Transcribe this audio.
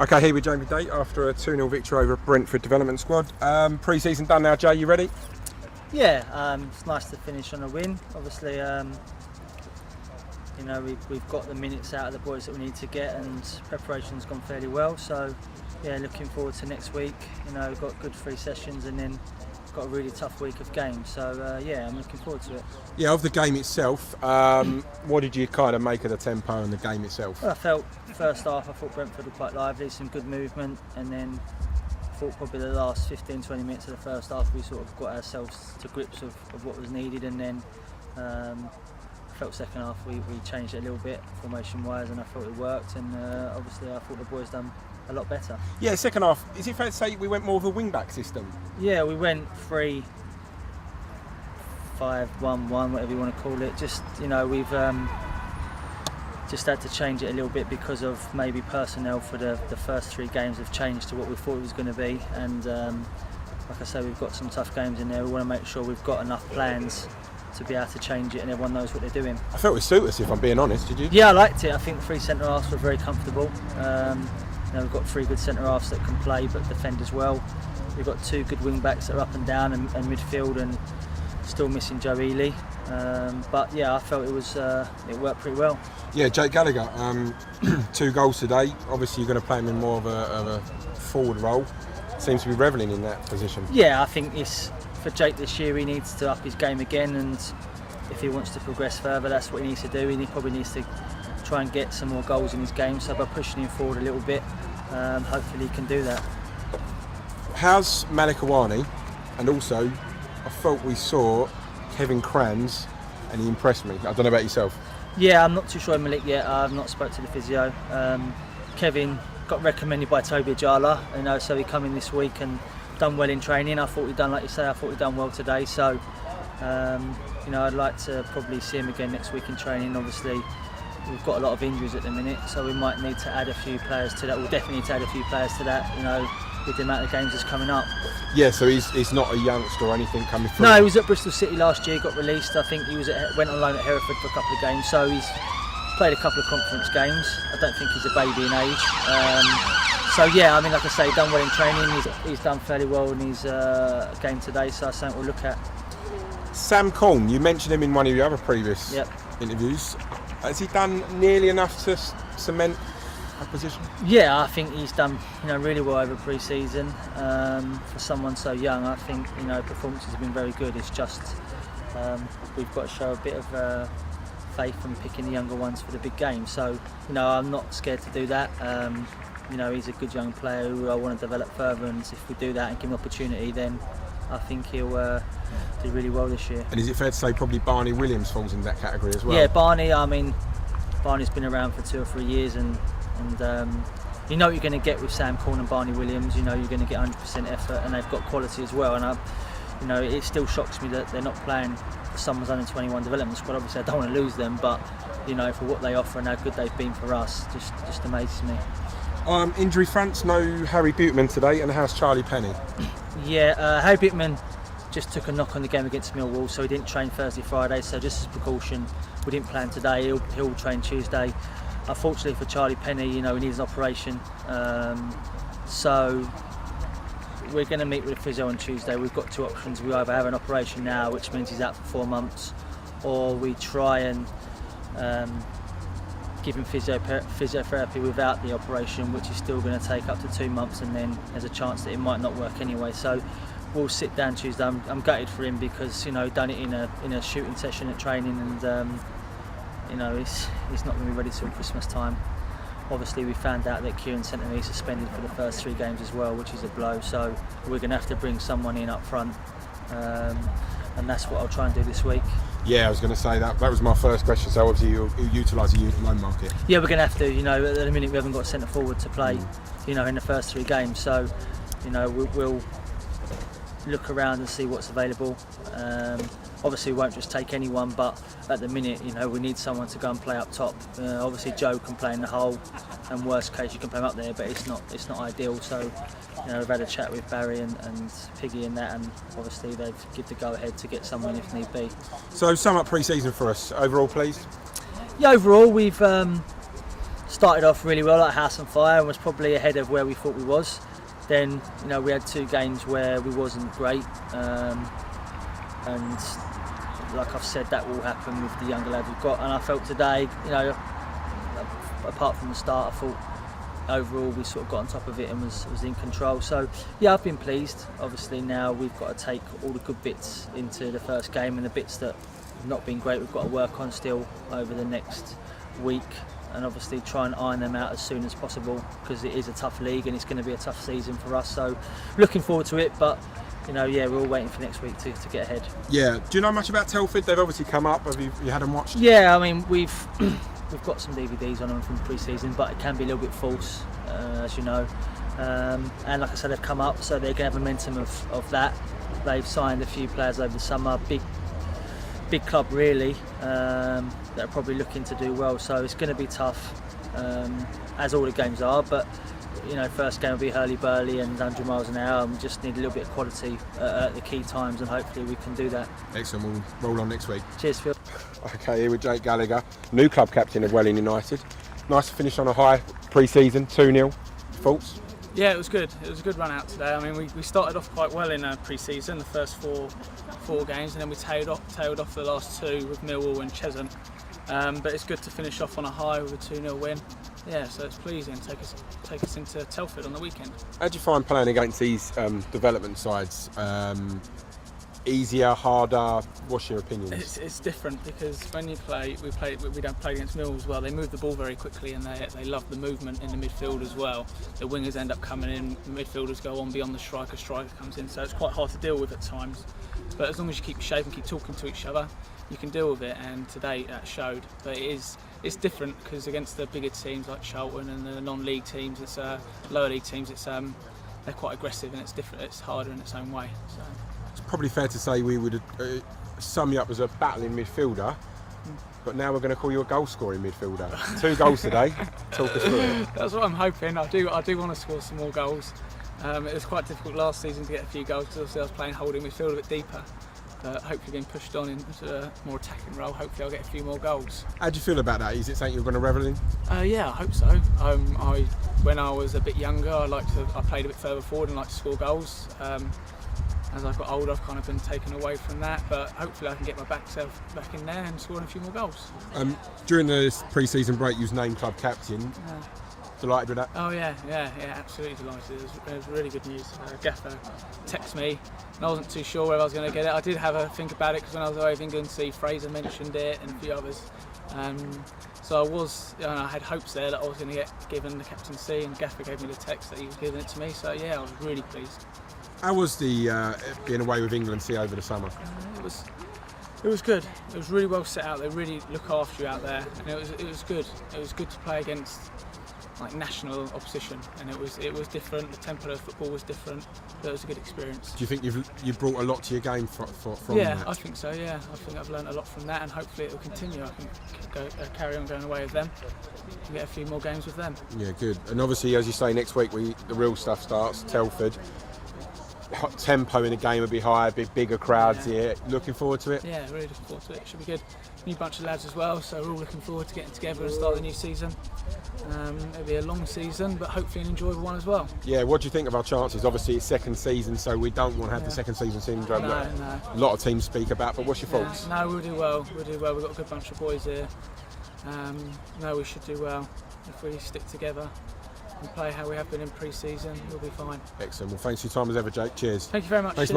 Okay, here with Jamie Date after a 2-0 victory over Brentford development squad. Pre-season done now, Jay, you ready? Yeah, it's nice to finish on a win. Obviously, we've got the minutes out of the boys that we need to get, and preparation's gone fairly well. So, yeah, looking forward to next week. We've got good 3 sessions and then got a really tough week of games. So, yeah, I'm looking forward to it. Yeah, of the game itself, what did you kind of make of the tempo and the game itself? Well, I felt first half, I thought Brentford were quite lively, some good movement, and then I thought probably the last 15-20 minutes of the first half we sort of got ourselves to grips of what was needed, and then I felt second half we changed it a little bit formation wise, and I thought it worked, and obviously I thought the boys done a lot better. Yeah, second half, is it fair to say we went more of a wing-back system? Yeah, we went 3-5-1-1, whatever you want to call it. Just, we've just had to change it a little bit because of maybe personnel for the first 3 games have changed to what we thought it was going to be, and like I say, we've got some tough games in there. We want to make sure we've got enough plans to be able to change it and everyone knows what they're doing. I felt it suited us, if I'm being honest, did you? Yeah, I liked it. I think the 3 centre-halves were very comfortable. We've got 3 good centre-halves that can play but defend as well. We've got 2 good wing-backs that are up and down and midfield, and still missing Joe Ely. But yeah, I felt it worked pretty well. Yeah, Jake Gallagher, 2 goals today. Obviously, you're going to play him in more of a forward role. Seems to be revelling in that position. Yeah, I think for Jake this year, he needs to up his game again, and if he wants to progress further, that's what he needs to do. He probably needs to try and get some more goals in his game. So by pushing him forward a little bit, hopefully he can do that. How's Malik Awani? And also, I felt we saw Kevin Kranz, and he impressed me. I don't know about yourself. Yeah, I'm not too sure of Malik yet. I've not spoke to the physio. Kevin got recommended by Toby Ajala, so he come in this week and done well in training. I thought he'd done, like you say, well today. So, I'd like to probably see him again next week in training. Obviously, we've got a lot of injuries at the minute, so we might need to add a few players to that. We'll definitely need to add a few players to that, with the amount of games that's coming up. Yeah, so he's not a youngster or anything coming through? No, he was at Bristol City last year, got released. I think he went on loan at Hereford for a couple of games, so he's played a couple of conference games. I don't think he's a baby in age. So yeah, like I say, done well in training. He's done fairly well in his game today, so that's something we'll look at. Sam Corn, you mentioned him in one of your other previous interviews. Has he done nearly enough to cement a position? Yeah, I think he's done really well over pre-season. For someone so young, I think performances have been very good. It's just we've got to show a bit of faith in picking the younger ones for the big game. So I'm not scared to do that. He's a good young player who I want to develop further, and if we do that and give him opportunity, then I think he'll do really well this year. And is it fair to say probably Barney Williams falls in that category as well? Yeah, Barney. Barney's been around for 2 or 3 years, and you know what you're going to get with Sam Corn and Barney Williams. You're going to get 100% effort, and they've got quality as well. And it still shocks me that they're not playing for someone's under 21 development squad. Obviously, I don't want to lose them, but for what they offer and how good they've been for us, just amazes me. Injury fronts, no Harry Buteman today, and how's Charlie Penny? Yeah, Harry Buteman just took a knock on the game against Millwall, so he didn't train Thursday, Friday. So just as precaution, we didn't plan today. He'll train Tuesday. Unfortunately for Charlie Penny, he needs an operation. So we're going to meet with the physio on Tuesday. We've got 2 options. We either have an operation now, which means he's out for 4 months, or we try and give him physiotherapy without the operation, which is still going to take up to 2 months, and then there's a chance that it might not work anyway. So we'll sit down Tuesday. I'm gutted for him because done it in a shooting session at training, and he's not going to be ready till Christmas time. Obviously, we found out that Kieran Centenary is suspended for the first 3 games as well, which is a blow. So we're going to have to bring someone in up front, and that's what I'll try and do this week. Yeah, I was going to say that was my first question. So obviously you'll utilise the youth loan market. Yeah, we're going to have to. At the minute we haven't got a centre forward to play. In the first 3 games. So we'll look around and see what's available. Obviously, we won't just take anyone, but at the minute, we need someone to go and play up top. Obviously, Joe can play in the hole, and worst case, you can play him up there, but it's not ideal. So, we've had a chat with Barry and Piggy and that, and obviously they've given the go ahead to get someone if need be. So, sum up pre-season for us. Overall, please. Yeah, overall we've started off really well, like house on fire, and was probably ahead of where we thought we was. Then, you know, we had 2 games where we wasn't great, and like I've said, that will happen with the younger lads we've got. And I felt today, you know, apart from the start, I thought overall we sort of got on top of it and was in control. So yeah, I've been pleased. Obviously now we've got to take all the good bits into the first game, and the bits that have not been great we've got to work on still over the next week, and obviously try and iron them out as soon as possible, because it is a tough league and it's going to be a tough season for us. So looking forward to it, but you know, yeah, we're all waiting for next week to get ahead. Yeah. Do you know much about Telford? They've obviously come up. Have you had them watched? Yeah, I mean, we've got some DVDs on them from pre-season, but it can be a little bit false, as you know. And like I said, they've come up, so they're going to have momentum of that. They've signed a few players over the summer, big club really, that are probably looking to do well. So it's going to be tough, as all the games are. But you know, first game will be hurly-burly and 100 miles an hour, and we just need a little bit of quality at the key times, and hopefully we can do that. Excellent. We'll roll on next week. Cheers, Phil. Okay, here with Jake Gallagher, new club captain of Welling United. Nice to finish on a high pre-season, 2-0. Thoughts? Yeah, it was good. It was a good run out today. I mean, we started off quite well in pre-season, the first four games, and then we tailed off the last 2 with Millwall and Chesham. But it's good to finish off on a high with a 2-0 win. Yeah, so it's pleasing. Take us into Telford on the weekend. How do you find playing against these development sides? Easier, harder? What's your opinion? It's different, because when we don't play against Millwall as well. They move the ball very quickly, and they love the movement in the midfield as well. The wingers end up coming in, the midfielders go on beyond the striker comes in, so it's quite hard to deal with at times. But as long as you keep shape and keep talking to each other, you can deal with it, and today that showed. But it's different, because against the bigger teams like Charlton and the non-league teams, it's lower league teams, they're quite aggressive, and it's different. It's harder in its own way. So. It's probably fair to say we would sum you up as a battling midfielder, but now we're going to call you a goal-scoring midfielder. 2 goals today. Talk us through it. That's what I'm hoping. I do want to score some more goals. It was quite difficult last season to get a few goals, because obviously I was playing holding midfield a bit deeper. But hopefully being pushed on into a more attacking role, hopefully I'll get a few more goals. How do you feel about that? Is it something you're going to revel in? Yeah, I hope so. When I was a bit younger, I played a bit further forward and liked to score goals. As I've got older, I've kind of been taken away from that, but hopefully I can get my back in there and score a few more goals. During the pre-season break, you was named club captain. Delighted with that? Oh yeah, absolutely delighted. It was really good news. Gallagher texted me, and I wasn't too sure whether I was going to get it. I did have a think about it, because when I was away in England, Fraser mentioned it and a few others. So I had hopes there that I was going to get given the captaincy, and Gallagher gave me the text that he was giving it to me. So yeah, I was really pleased. How was the being away with England over the summer? It was good. It was really well set out. They really look after you out there, and it was good. It was good to play against like national opposition, and it was different. The tempo of football was different, but it was a good experience. Do you think you've brought a lot to your game from yeah, that? I think so. Yeah, I think I've learned a lot from that, and hopefully it will continue. I can carry on going away with them and get a few more games with them. Yeah, good. And obviously, as you say, next week the real stuff starts. Telford. Tempo in the game will be higher, bigger crowds here. Looking forward to it? Yeah, really looking forward to it. It should be good. New bunch of lads as well, so we're all looking forward to getting together and start the new season. It'll be a long season, but hopefully an enjoyable one as well. Yeah, what do you think of our chances? Obviously it's second season, so we don't want to have the second season syndrome that a lot of teams speak about, but what's your thoughts? No, we'll do well. We've got a good bunch of boys here. No, we should do well if we stick together and play how we have been in pre-season. We'll be fine. Excellent. Well, thanks for your time as ever, Jake. Cheers. Thank you very much. Thanks,